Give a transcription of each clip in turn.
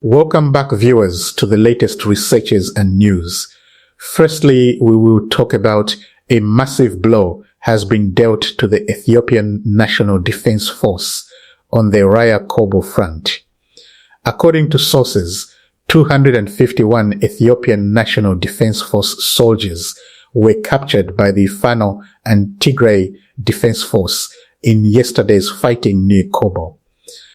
Welcome back, viewers, to the latest researches and news. Firstly, we will talk about a massive blow has been dealt to the Ethiopian National Defense Force on the Raya Kobo front. According to sources, 251 Ethiopian National Defense Force soldiers were captured by the Fano and Tigray Defense Force in yesterday's fighting near Kobo.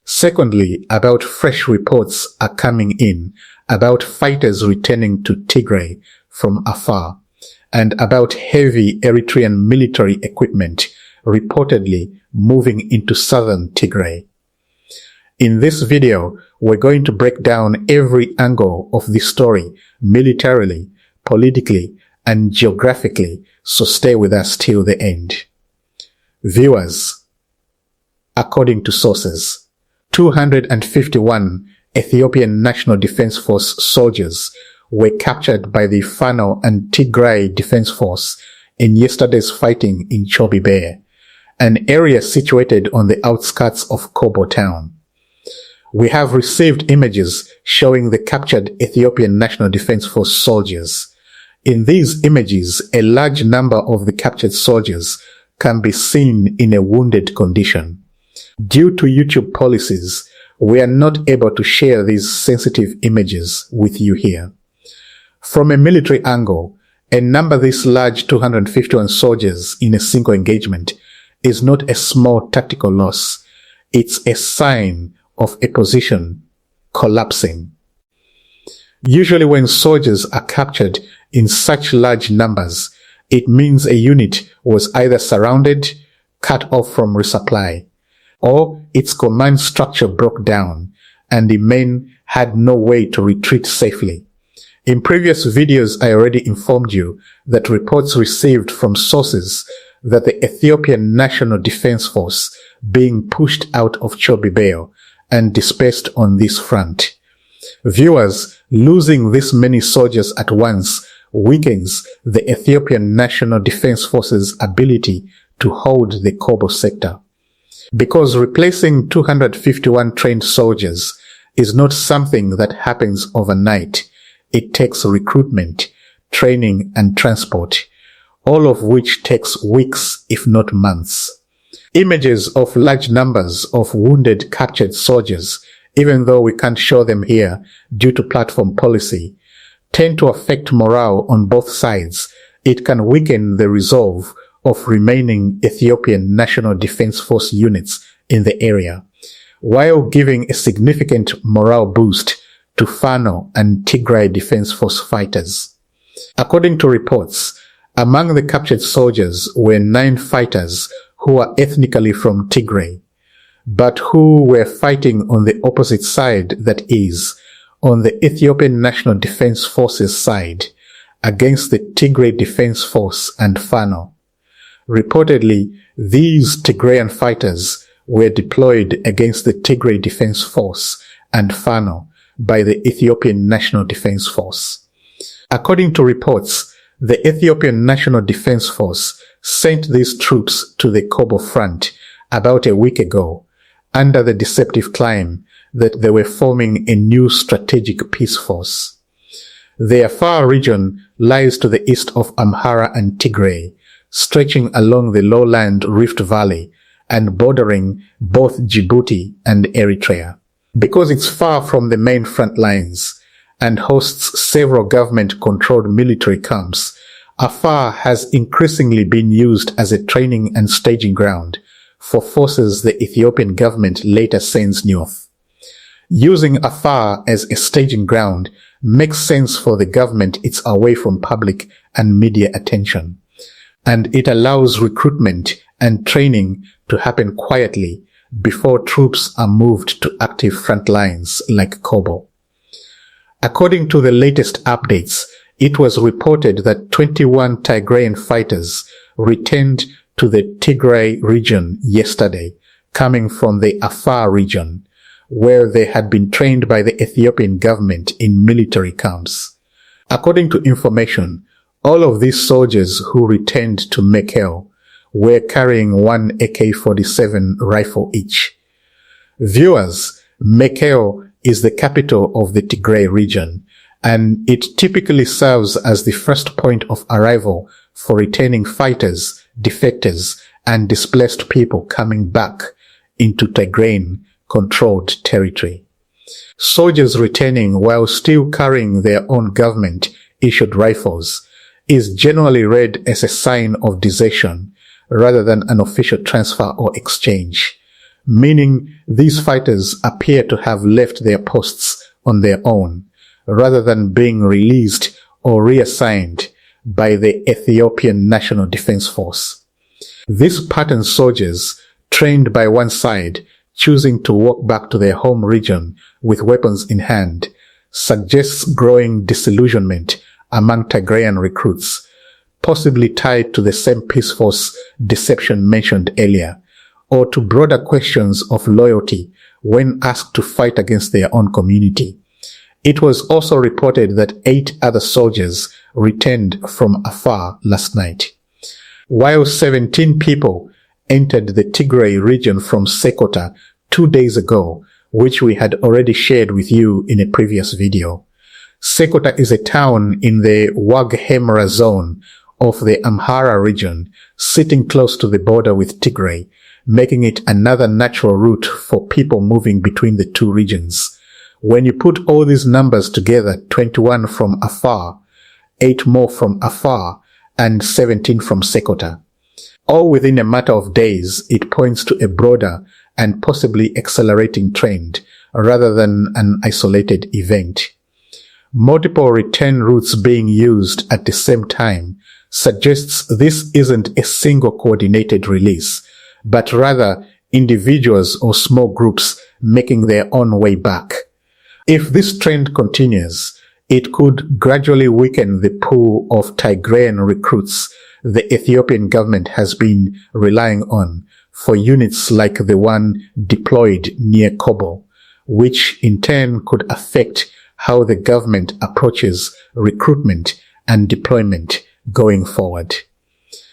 Secondly, about fresh reports are coming in about fighters returning to Tigray from Afar and about heavy Eritrean military equipment reportedly moving into southern Tigray. In this video, we're going to break down every angle of this story militarily, politically, and geographically, so stay with us till the end. Viewers, according to sources, 251 Ethiopian National Defense Force soldiers were captured by the Fano and Tigray Defense Force in yesterday's fighting in Chobibere, an area situated on the outskirts of Kobo town. We have received images showing the captured Ethiopian National Defense Force soldiers. In these images, a large number of the captured soldiers can be seen in a wounded condition. Due to YouTube policies, we are not able to share these sensitive images with you here. From a military angle, a number this large 251 soldiers in a single engagement is not a small tactical loss. It's a sign of a position collapsing. Usually when soldiers are captured in such large numbers, it means a unit was either surrounded, cut off from resupply, or its command structure broke down and the men had no way to retreat safely. In previous videos, I already informed you that reports received from sources that the Ethiopian National Defense Force being pushed out of Chobibere and dispersed on this front. Viewers, losing this many soldiers at once weakens the Ethiopian National Defense Force's ability to hold the Kobo sector. Because replacing 251 trained soldiers is not something that happens overnight. It takes recruitment, training, and transport, all of which takes weeks, if not months. Images of large numbers of wounded, captured soldiers, even though we can't show them here due to platform policy, tend to affect morale on both sides. It can weaken the resolve of remaining Ethiopian National Defense Force units in the area, while giving a significant morale boost to Fano and Tigray Defense Force fighters. According to reports, among the captured soldiers were 9 fighters who are ethnically from Tigray, but who were fighting on the opposite side, that is, on the Ethiopian National Defense Forces side, against the Tigray Defense Force and Fano. Reportedly, these Tigrayan fighters were deployed against the Tigray Defense Force and Fano by the Ethiopian National Defense Force. According to reports, the Ethiopian National Defense Force sent these troops to the Kobo front about a week ago under the deceptive claim that they were forming a new strategic peace force. The Afar region lies to the east of Amhara and Tigray, stretching along the lowland Rift Valley and bordering both Djibouti and Eritrea. Because it's far from the main front lines and hosts several government-controlled military camps, Afar has increasingly been used as a training and staging ground for forces the Ethiopian government later sends north. Using Afar as a staging ground makes sense for the government. It's away from public and media attention, and it allows recruitment and training to happen quietly before troops are moved to active front lines like Kobo. According to the latest updates, it was reported that 21 Tigrayan fighters returned to the Tigray region yesterday, coming from the Afar region, where they had been trained by the Ethiopian government in military camps. According to information, all of these soldiers who returned to Mekelle were carrying one AK-47 rifle each. Viewers, Mekelle is the capital of the Tigray region, and it typically serves as the first point of arrival for returning fighters, defectors, and displaced people coming back into Tigrayan-controlled territory. Soldiers returning while still carrying their own government-issued rifles is generally read as a sign of desertion rather than an official transfer or exchange, meaning these fighters appear to have left their posts on their own rather than being released or reassigned by the Ethiopian National Defense Force. These pattern soldiers, trained by one side, choosing to walk back to their home region with weapons in hand, suggests growing disillusionment among Tigrayan recruits, possibly tied to the same Peace Force deception mentioned earlier, or to broader questions of loyalty when asked to fight against their own community. It was also reported that 8 other soldiers returned from Afar last night, while 17 people entered the Tigray region from Sekota 2 days ago, which we had already shared with you in a previous video. Sekota is a town in the Wag-Hemra zone of the Amhara region, sitting close to the border with Tigray, making it another natural route for people moving between the two regions. When you put all these numbers together, 21 from Afar, 8 more from Afar, and 17 from Sekota, all within a matter of days, it points to a broader and possibly accelerating trend rather than an isolated event. Multiple return routes being used at the same time suggests this isn't a single coordinated release, but rather individuals or small groups making their own way back. If this trend continues, it could gradually weaken the pool of Tigrayan recruits the Ethiopian government has been relying on for units like the one deployed near Kobo, which in turn could affect how the government approaches recruitment and deployment going forward.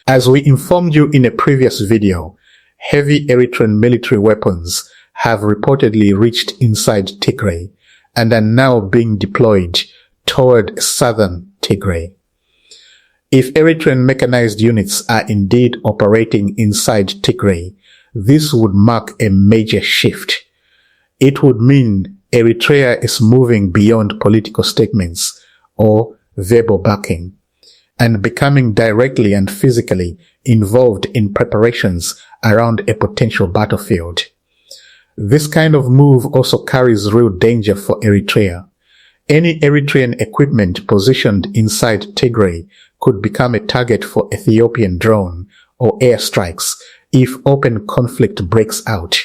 As we informed you in a previous video, heavy Eritrean military weapons have reportedly reached inside Tigray and are now being deployed toward southern Tigray. If Eritrean mechanized units are indeed operating inside Tigray, this would mark a major shift. It would mean Eritrea is moving beyond political statements or verbal backing and becoming directly and physically involved in preparations around a potential battlefield. This kind of move also carries real danger for Eritrea. Any Eritrean equipment positioned inside Tigray could become a target for Ethiopian drone or airstrikes if open conflict breaks out,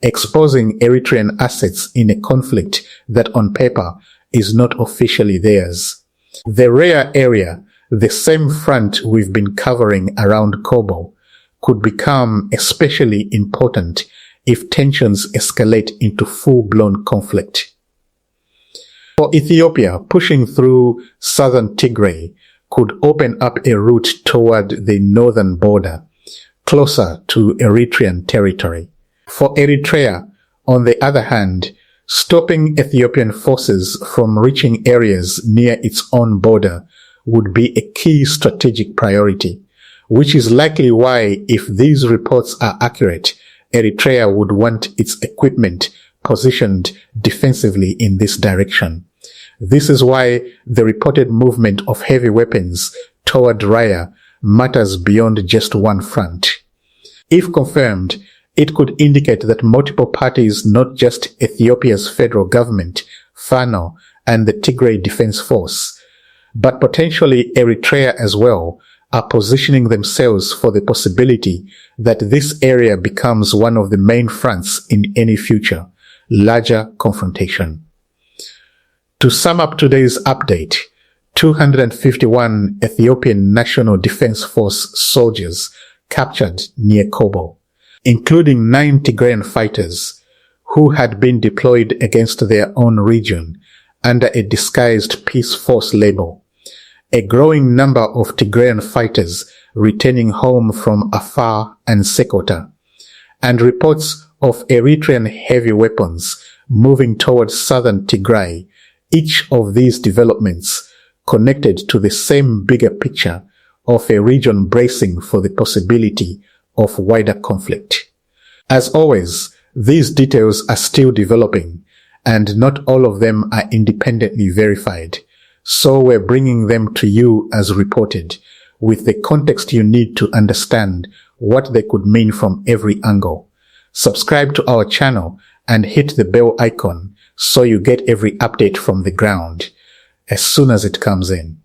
exposing Eritrean assets in a conflict that on paper is not officially theirs. The Raya area, the same front we've been covering around Kobo, could become especially important if tensions escalate into full-blown conflict. For Ethiopia, pushing through southern Tigray could open up a route toward the northern border, closer to Eritrean territory. For Eritrea, on the other hand, stopping Ethiopian forces from reaching areas near its own border would be a key strategic priority, which is likely why, if these reports are accurate, Eritrea would want its equipment positioned defensively in this direction. This is why the reported movement of heavy weapons toward Raya matters beyond just one front. If confirmed, it could indicate that multiple parties, not just Ethiopia's federal government, Fano, and the Tigray Defense Force, but potentially Eritrea as well, are positioning themselves for the possibility that this area becomes one of the main fronts in any future, larger confrontation. To sum up today's update, 251 Ethiopian National Defense Force soldiers captured near Kobo, including 9 Tigrayan fighters who had been deployed against their own region under a disguised Peace Force label. A growing number of Tigrayan fighters returning home from Afar and Sekota, and reports of Eritrean heavy weapons moving towards southern Tigray, each of these developments connected to the same bigger picture of a region bracing for the possibility of wider conflict. As always, these details are still developing, and not all of them are independently verified, so we're bringing them to you as reported, with the context you need to understand what they could mean from every angle. Subscribe to our channel and hit the bell icon so you get every update from the ground as soon as it comes in.